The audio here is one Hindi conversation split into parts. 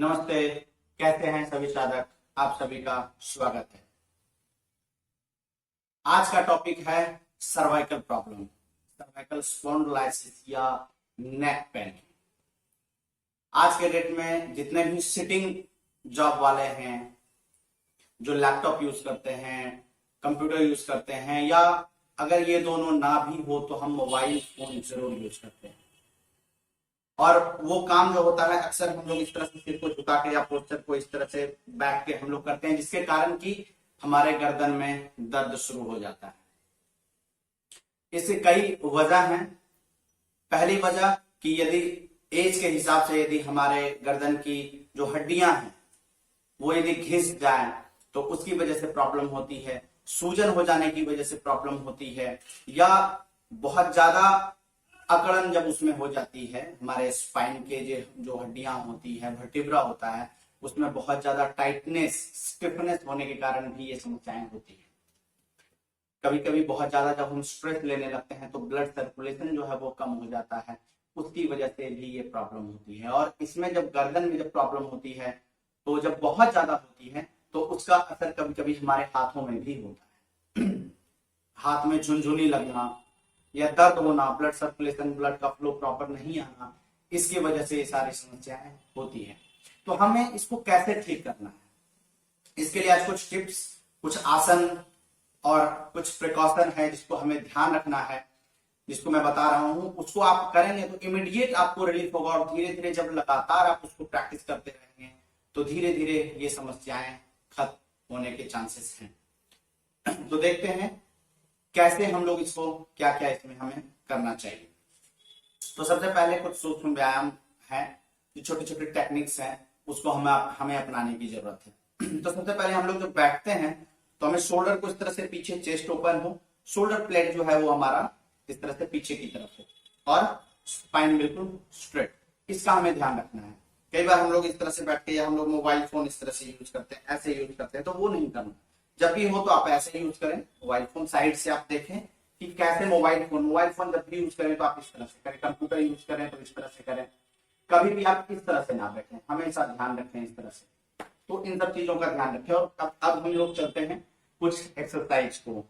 नमस्ते। कैसे हैं सभी साधक? आप सभी का स्वागत है। आज का टॉपिक है सर्वाइकल प्रॉब्लम, सर्वाइकल स्पॉन्डिलोलाइसिस या नेक पेन। आज के डेट में जितने भी सिटिंग जॉब वाले हैं, जो लैपटॉप यूज करते हैं, कंप्यूटर यूज करते हैं, या अगर ये दोनों ना भी हो तो हम मोबाइल फोन जरूर यूज करते हैं। और वो काम जो होता है अक्सर हम लोग इस तरह से सिर को झुका के या पोस्टर को इस तरह से बैठ के हम लोग करते हैं, जिसके कारण कि हमारे गर्दन में दर्द शुरू हो जाता है। इससे कई वजह हैं। पहली वजह कि यदि एज के हिसाब से यदि हमारे गर्दन की जो हड्डियां हैं वो यदि घिस जाए तो उसकी वजह से प्रॉब्लम होती है, सूजन हो जाने की वजह से प्रॉब्लम होती है, या बहुत ज्यादा अकड़न जब उसमें हो जाती है, हमारे स्पाइन के जो हड्डियां होती है, वर्टिब्रा होता है, उसमें बहुत ज्यादा टाइटनेस, स्टिफनेस होने के कारण भी ये समस्याएं होती है। कभी कभी बहुत ज्यादा जब हम स्ट्रेस लेने लगते हैं तो ब्लड सर्कुलेशन जो है वो कम हो जाता है, उसकी वजह से भी ये प्रॉब्लम होती है। और इसमें जब गर्दन में जब प्रॉब्लम होती है तो जब बहुत ज्यादा होती है तो उसका असर कभी कभी हमारे हाथों में भी होता है। हाथ में झुनझुनी लगना या दर्द होना, ब्लड सर्कुलेशन, ब्लड का फ्लो प्रॉपर नहीं आना, इसकी वजह से ये सारी समस्याएं होती है। तो हमें इसको कैसे ठीक करना है, इसके लिए आज कुछ टिप्स, कुछ आसन और कुछ प्रिकॉशन है जिसको हमें ध्यान रखना है, जिसको मैं बता रहा हूं। उसको आप करेंगे तो इमीडिएट आपको रिलीफ होगा, और धीरे धीरे जब लगातार आप उसको प्रैक्टिस करते रहेंगे तो धीरे धीरे ये समस्याएं खत्म होने के चांसेस हैं। तो देखते हैं कैसे हम लोग इसको, क्या क्या इसमें हमें करना चाहिए। तो सबसे पहले कुछ सूक्ष्म व्यायाम है, जो छोटे छोटे टेक्निक्स हैं, उसको हमें अपनाने की जरूरत है। तो सबसे पहले हम लोग जब बैठते हैं तो हमें शोल्डर को इस तरह से पीछे, चेस्ट ओपन हो, शोल्डर प्लेट जो है वो हमारा इस तरह से पीछे की तरफ हो और स्पाइन बिल्कुल स्ट्रेट, इसका हमें ध्यान रखना है। कई बार हम लोग इस तरह से बैठ के, या हम लोग मोबाइल फोन इस तरह से यूज करते हैं, ऐसे यूज करते हैं, तो वो नहीं करना। जब भी हो तो आप ऐसे यूज करें, मोबाइल फोन साइड से आप देखें कि कैसे मोबाइल फोन जब भी यूज करें तो आप इस तरह से करें, कंप्यूटर यूज करें तो इस तरह से करें, कभी भी आप इस तरह से ना बैठें, हमेशा ध्यान रखें इस तरह से। तो इन सब चीजों का ध्यान रखें। और अब हम लोग चलते हैं कुछ एक्सरसाइज को।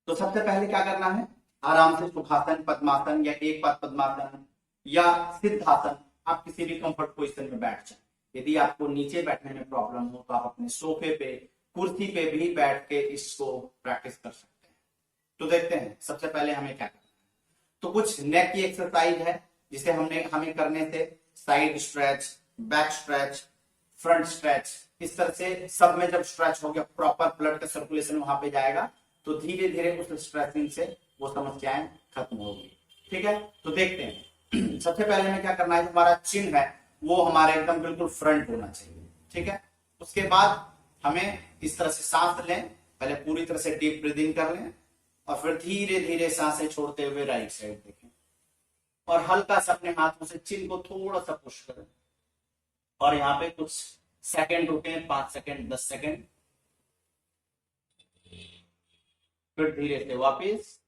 तो सबसे पहले क्या करना है, आराम से सुखासन, पद्मासन या एक पाद पद्मासन या सिद्धासन, आप किसी भी कंफर्ट पोजीशन में बैठ जाए। यदि आपको नीचे बैठने में प्रॉब्लम हो तो आप अपने सोफे पे, कुर्सी पे भी बैठ के इसको प्रैक्टिस कर सकते हैं। तो देखते हैं सबसे पहले हमें क्या करना है। तो कुछ नेक की एक्सरसाइज है जिसे हमें करने से side stretch, back stretch, front stretch, इस तरह से सब में जब स्ट्रेच हो गया, प्रॉपर ब्लड का सर्कुलेशन वहां पे जाएगा, तो धीरे धीरे उस स्ट्रेचिंग से वो समस्याएं खत्म होगी। ठीक है, तो देखते हैं। सबसे पहले हमें क्या करना है, हमारा चिन है वो हमारे एकदम बिल्कुल फ्रंट होना चाहिए। ठीक है, उसके बाद हमें इस तरह से सांस लें, पहले पूरी तरह से डीप ब्रीदिंग कर लें और फिर धीरे धीरे सांसें छोड़ते हुए राइट साइड देखें और हल्का सा अपने हाथों से चिन को थोड़ा सा पुश करें और यहाँ पे कुछ सेकंड रुके, 5 सेकंड, 10 सेकंड, फिर धीरे से वापस,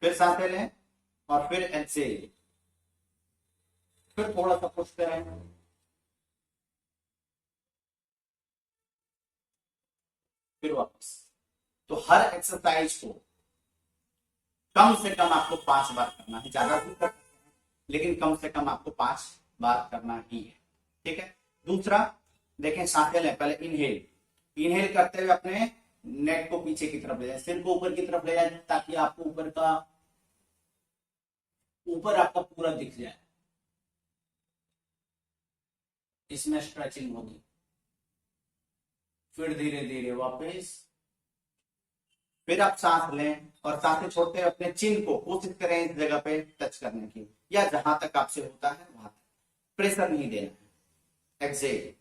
फिर सांसें लें और फिर एक्सेल, फिर थोड़ा सा पुश करें, फिर वापस। तो हर एक्सरसाइज को कम से कम आपको 5 बार करना है, ज्यादा भी कर सकते हैं लेकिन कम से कम आपको 5 बार करना ही है। ठीक है, दूसरा देखें, सांसें लें, पहले इनहेल करते हुए अपने नेक को पीछे की तरफ ले जाए, सिर को ऊपर की तरफ ले जाए ताकि आपको ऊपर आपका पूरा दिख जाए, इसमें स्ट्रेचिंग होगी। फिर धीरे धीरे वापस, फिर आप सांस लें और सांसें छोड़ते हुए अपने चिन को कोशिश करें इस जगह पे टच करने की, या जहां तक आपसे होता है वहां तक, प्रेशर नहीं देना है। एक्सेल,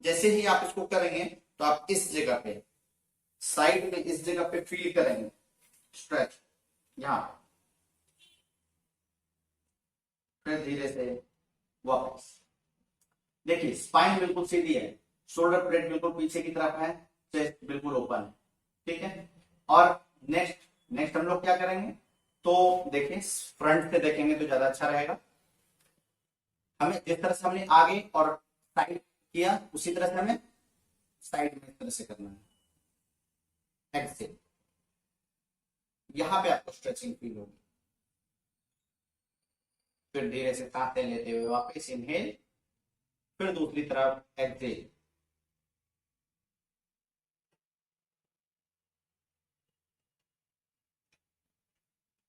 जैसे ही आप इसको करेंगे तो आप इस जगह पे, साइड में इस जगह पे फील करेंगे स्ट्रेच, यहां, फिर धीरे से वापस। देखिए स्पाइन बिल्कुल सीधी है, शोल्डर ब्लेड बिल्कुल पीछे की तरफ है, चेस्ट बिल्कुल ओपन है। ठीक है, और नेक्स्ट नेक्स्ट हम लोग क्या करेंगे, तो देखिए फ्रंट से देखेंगे तो ज्यादा अच्छा रहेगा। हमें जिस तरह से हमने आगे और साइड किया उसी तरह से हमें साइड में इस तरह से करना है। एक्सेल, यहां पे आपको स्ट्रेचिंग फील होगी। फिर धीरे से सांसें लेते हुए वापस इनहेल, फिर दूसरी तरफ एक्सेल।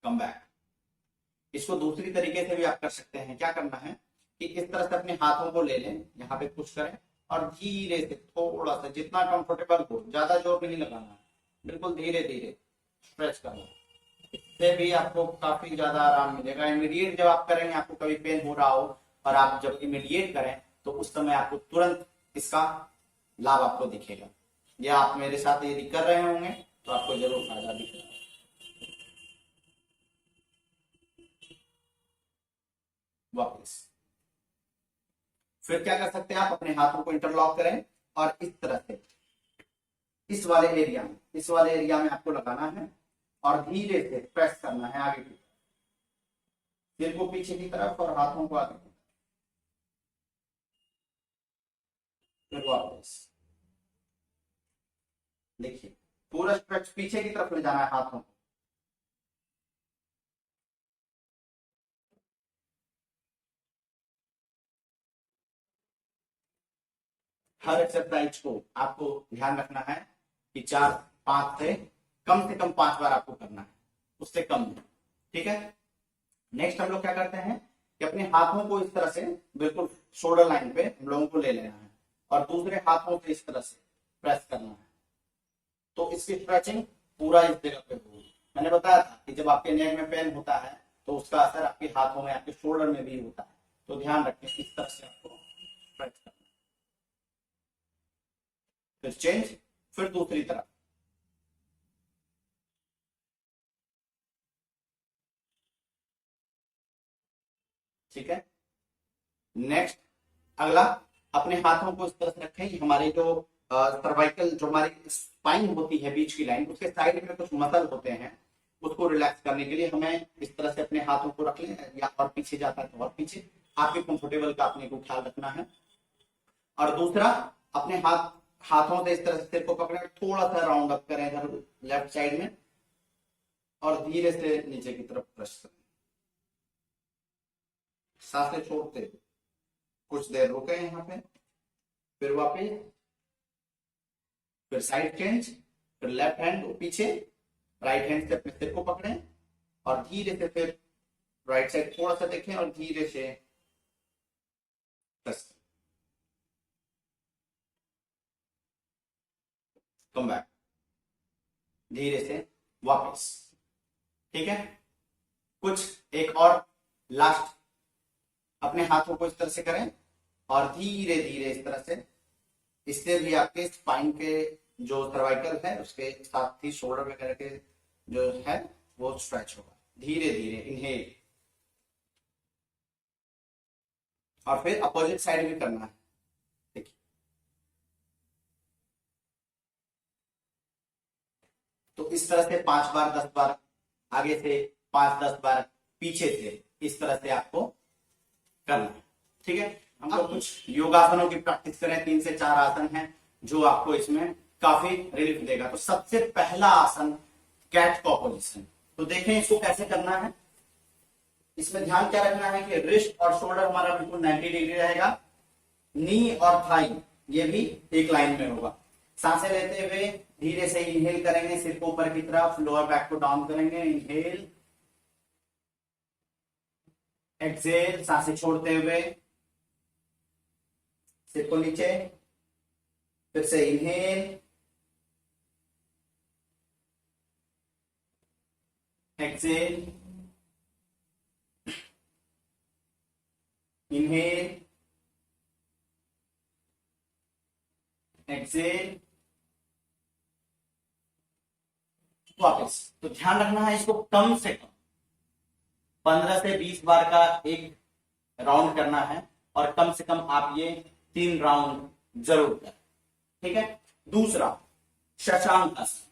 Come back. इसको दूसरी तरीके से भी आप कर सकते हैं। क्या करना है कि इस तरह से अपने हाथों को ले लें, यहाँ पे पुश करें और धीरे से थोड़ा सा जितना कंफर्टेबल हो, ज्यादा जोर नहीं लगाना है, बिल्कुल धीरे धीरे स्ट्रेच करना। इससे भी आपको काफी ज्यादा आराम मिलेगा। इमीडिएट जब आप करेंगे, आपको कभी पेन हो रहा हो और आप जब इमीडिएट करें तो उस समय आपको तुरंत इसका लाभ आपको दिखेगा। या आप मेरे साथ यदि कर रहे होंगे तो आपको जरूर फायदा दिखेगा। वापस फिर क्या कर सकते हैं आप, अपने हाथों को इंटरलॉक करें और इस तरह से इस वाले एरिया में आपको लगाना है और धीरे से प्रेस करना है आगे की, सिर को पीछे की तरफ और हाथों को आगे की तरफ। फिर वापस देखिए, पूरा स्ट्रेच पीछे की तरफ ले जाना है हाथों को। हर एक्सरसाइज को आपको ध्यान रखना है कि 4-5 से कम 5 बार आपको करना है, उससे कम नहीं। ठीक है। नेक्स्ट हम लोग क्या करते हैं कि अपने हाथों को इस तरह से बिल्कुल शोल्डर लाइन पे हम लोगों को ले लेना है और दूसरे हाथों से इस तरह से प्रेस करना है। तो इसकी स्ट्रेचिंग पूरा इस जगह पे होगी। मैंने बताया था कि जब आपके नेक में पेन होता है तो उसका असर आपके हाथों में, आपके शोल्डर में भी होता है। तो ध्यान रखें, इस तरह से आपको स्ट्रेच करना। फिर चेंज, फिर दूसरी तरफ। ठीक है। नेक्स्ट अगला, अपने हाथों को इस तरह से रखें। हमारे जो सर्वाइकल, जो हमारी स्पाइन होती है बीच की लाइन, उसके साइड में कुछ मसल होते हैं, उसको रिलैक्स करने के लिए हमें इस तरह से अपने हाथों को रख लें, या और पीछे जाता है तो और पीछे, आपके कंफर्टेबल का अपने को ख्याल रखना है। और दूसरा, अपने हाथों से इस तरह से सिर को पकड़े, थोड़ा सा राउंड अप करें इधर लेफ्ट साइड में और धीरे से नीचे की तरफ प्रेस करें। सांसें छोड़ते कुछ देर रुके यहाँ पे, फिर वापस, फिर साइड चेंज, फिर लेफ्ट हैंड पीछे, राइट हैंड से अपने सिर को पकड़ें और धीरे से फिर राइट साइड थोड़ा सा देखें और धीरे से प्रेस कम बैक, धीरे से वापस। ठीक है। कुछ एक और लास्ट, अपने हाथों को इस तरह से करें और धीरे धीरे इस तरह से, इससे भी आपके स्पाइन के जो सर्वाइकल है उसके साथ ही शोल्डर वगैरह के जो है वो स्ट्रेच होगा। धीरे धीरे इनहेल और फिर अपोजिट साइड भी करना है। देखिए, तो इस तरह से 5 बार 10 बार आगे से, 5-10 बार पीछे से, इस तरह से आपको करना है। ठीक है। हम लोग कुछ योगासनों की प्रैक्टिस करें। 3 से 4 आसन हैं जो आपको इसमें काफी रिलीफ देगा। तो सबसे पहला आसन कैट कॉ पोजीशन। तो देखें इसको कैसे करना है। इसमें ध्यान क्या रखना है कि रिस्ट और शोल्डर हमारा बिल्कुल 90 डिग्री रहेगा, नी और थाई ये भी एक लाइन में होगा। सांसें लेते हुए धीरे से इनहेल करेंगे, सिर को ऊपर की तरफ, लोअर बैक को डाउन करेंगे, इनहेल, एक्सेल, सांसें छोड़ते हुए सिर को नीचे, फिर से इनहेल, एक्सेल, इनहेल, एक्सेल, वापस। तो ध्यान रखना है इसको कम से कम 15 से 20 बार का एक राउंड करना है और कम से कम आप ये 3 राउंड जरूर करें। ठीक है। दूसरा शशांक आसन,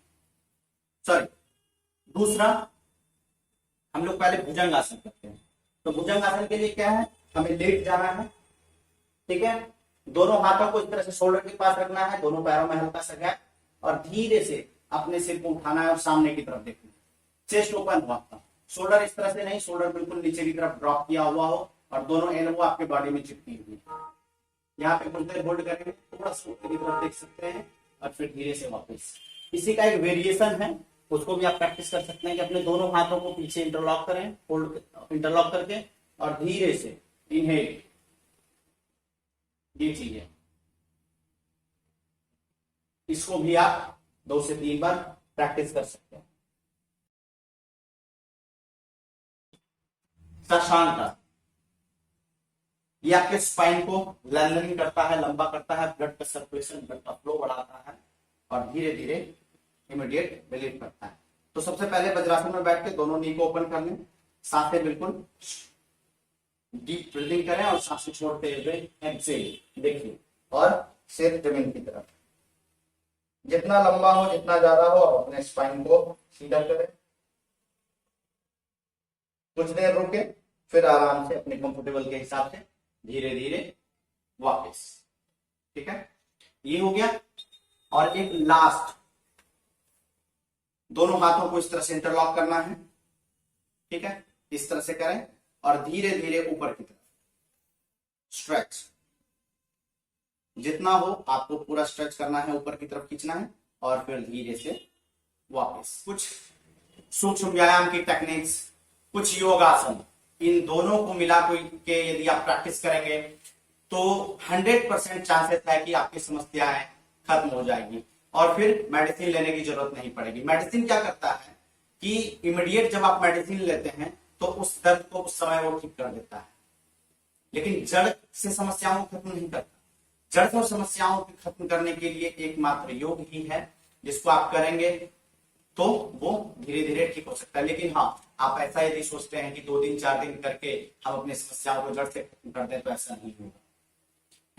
सॉरी दूसरा, हम लोग पहले भुजंग आसन करते हैं। तो भुजंग आसन के लिए क्या है, हमें लेट जाना है, ठीक है। दोनों हाथों को इस तरह से शोल्डर के पास रखना है, दोनों पैरों में हल्का सा गैप, और धीरे से अपने सिर को उठाना है और सामने की तरफ देखना है। चेस्ट ओपन हुआ आपका, शोल्डर इस तरह से नहीं, शोल्डर बिल्कुल नीचे की तरफ ड्रॉप किया हुआ हो और दोनों एल्बो आपके बॉडी में चिपकी हुई। यहाँ पे कुछ देर होल्ड करेंगे, थोड़ा सा ऊपर की तरफ देख सकते हैं और फिर धीरे से वापस। इसी का एक वेरिएशन है, उसको भी आप प्रैक्टिस कर सकते हैं कि अपने दोनों हाथों को पीछे इंटरलॉक करें, होल्ड इंटरलॉक करके, और धीरे से इनहेल, ये चीज है। इसको भी आप 2 से 3 बार प्रैक्टिस कर सकते हैं। शशांक, ये आपके स्पाइन को लेंथनिंग करता है, लंबा करता है, ब्लड का सर्कुलेशन, ब्लड का फ्लो बढ़ाता है और धीरे धीरे इमीडिएट रिलीफ करता है। तो सबसे पहले वज्रासन में बैठ के दोनों नी को ओपन कर लें, सांसें बिल्कुल डीप ब्रीदिंग करें और सांसें छोड़ते हुए एक्सेल, देखिए, और सिर जमीन की तरफ, जितना लंबा हो जितना ज्यादा हो, अपने स्पाइन को सीधा करें, कुछ देर रुके, फिर आराम से अपने कंफर्टेबल के हिसाब से धीरे धीरे वापस, ठीक है। ये हो गया। और एक लास्ट, दोनों हाथों को इस तरह से इंटरलॉक करना है, ठीक है, इस तरह से करें और धीरे धीरे ऊपर की तरफ स्ट्रेच, जितना हो आपको पूरा स्ट्रेच करना है, ऊपर की तरफ खींचना है और फिर धीरे से वापस। कुछ सूक्ष्म व्यायाम की टेक्निक्स, कुछ योगासन, इन दोनों को मिला के यदि आप प्रैक्टिस करेंगे तो 100% चांसेस है कि आपकी समस्याएं खत्म हो जाएगी और फिर मेडिसिन लेने की जरूरत नहीं पड़ेगी। मेडिसिन क्या करता है कि इमीडिएट जब आप मेडिसिन लेते हैं तो उस दर्द को उस समय वो ठीक कर देता है, लेकिन जड़ से समस्याओं को खत्म नहीं करता। जड़ से समस्याओं को खत्म करने के लिए एकमात्र योग ही है, जिसको आप करेंगे तो वो धीरे धीरे ठीक हो सकता है। लेकिन हाँ, आप ऐसा यदि सोचते हैं कि 2 दिन 4 दिन करके हम अपनी समस्याओं को जड़ से खत्म कर दें, तो ऐसा नहीं होगा।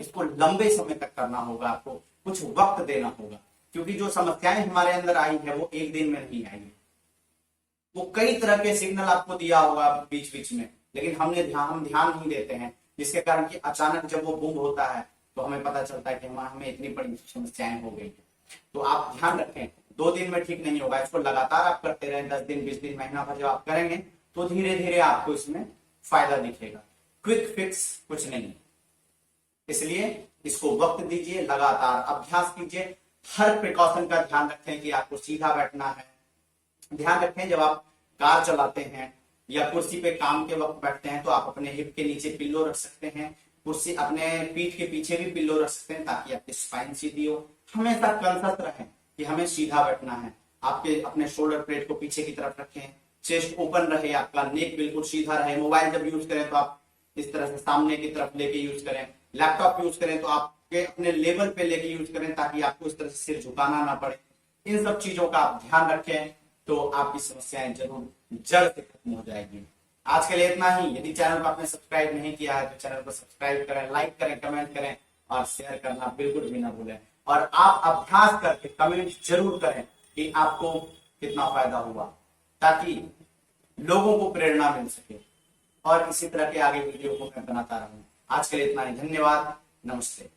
इसको लंबे समय तक करना होगा, आपको कुछ वक्त देना होगा, क्योंकि जो समस्याएं हमारे अंदर आई है वो एक दिन में नहीं आई है। वो कई तरह के सिग्नल आपको दिया होगा बीच बीच में, लेकिन हम ध्यान नहीं देते हैं, जिसके कारण कि अचानक जब वो बूम होता है तो हमें पता चलता है कि हमें इतनी बड़ी समस्याएं हो गई। तो आप ध्यान रखें, 2 दिन में ठीक नहीं होगा, इसको लगातार आप करते रहें, 10 दिन 20 दिन महीना भर जब आप करेंगे तो धीरे धीरे आपको इसमें फायदा दिखेगा। क्विक फिक्स कुछ नहीं, इसलिए इसको वक्त दीजिए, लगातार अभ्यास कीजिए। हर प्रिकॉशन का ध्यान रखें कि आपको सीधा बैठना है। ध्यान रखें, जब आप कार चलाते हैं या कुर्सी पे काम के वक्त बैठते हैं तो आप अपने हिप के नीचे पिल्लो रख सकते हैं, कुर्सी अपने पीठ के पीछे भी पिल्लो रख सकते हैं, ताकि आपकी स्पाइन सीधी हो। हमेशा कॉन्शियस रहें कि हमें सीधा बैठना है। आपके अपने शोल्डर प्लेट को पीछे की तरफ रखें, चेस्ट ओपन रहे, आपका नेक बिल्कुल सीधा रहे। मोबाइल जब यूज करें तो आप इस तरह से सामने की तरफ लेके यूज करें। लैपटॉप यूज करें तो आपके अपने लेवल पे लेके यूज करें, ताकि आपको इस तरह से सिर झुकाना ना पड़े। इन सब चीजों का आप ध्यान रखें तो आपकी समस्याएं जरूर जड़ से खत्म हो जाएगी। आज के लिए इतना ही। यदि चैनल को आपने सब्सक्राइब नहीं किया है तो चैनल को सब्सक्राइब करें, लाइक करें, कमेंट करें और शेयर करना बिल्कुल भी ना भूलें। और आप अभ्यास करके कमेंट जरूर करें कि आपको कितना फायदा हुआ, ताकि लोगों को प्रेरणा मिल सके और इसी तरह के आगे वीडियो को मैं बनाता रहूं। आज के लिए इतना ही, धन्यवाद, नमस्ते।